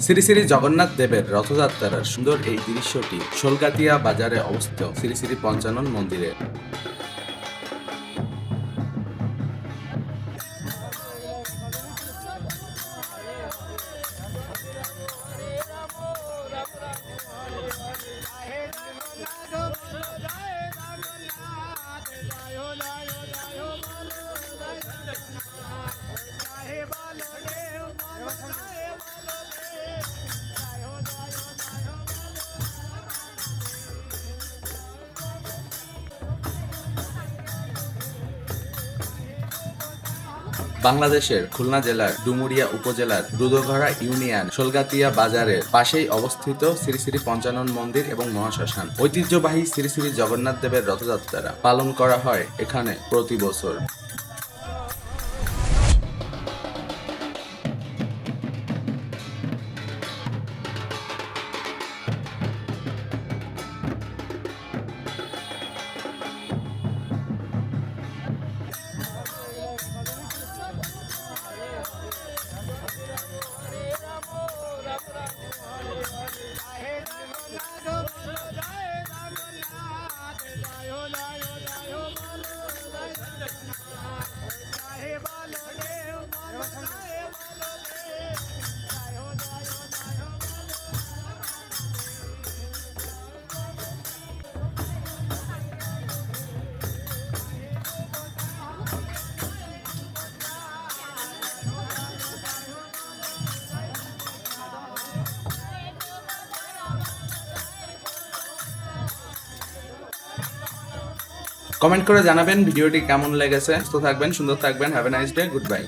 শ্রী শ্রী জগন্নাথ দেবের রথযাত্রার সুন্দর এই দৃশ্যটি শোলগাতিয়া বাজারে অবস্থিত শ্রী শ্রী পঞ্চানন মন্দিরে। বাংলাদেশের খুলনা জেলার ডুমুরিয়া উপজেলার দুধঘরা ইউনিয়ন শোলগাতিয়া বাজারের পাশেই অবস্থিত শ্রী শ্রী পঞ্চানন মন্দির এবং মহাশ্মশান। ঐতিহ্যবাহী শ্রী শ্রী জগন্নাথ দেবের রথযাত্রা পালন করা হয় এখানে প্রতি বছর। কমেন্ট করে জানাবেন ভিডিওটি কেমন লেগেছে। সুস্থ থাকবেন, সুন্দর থাকবেন। Have a nice day, good bye.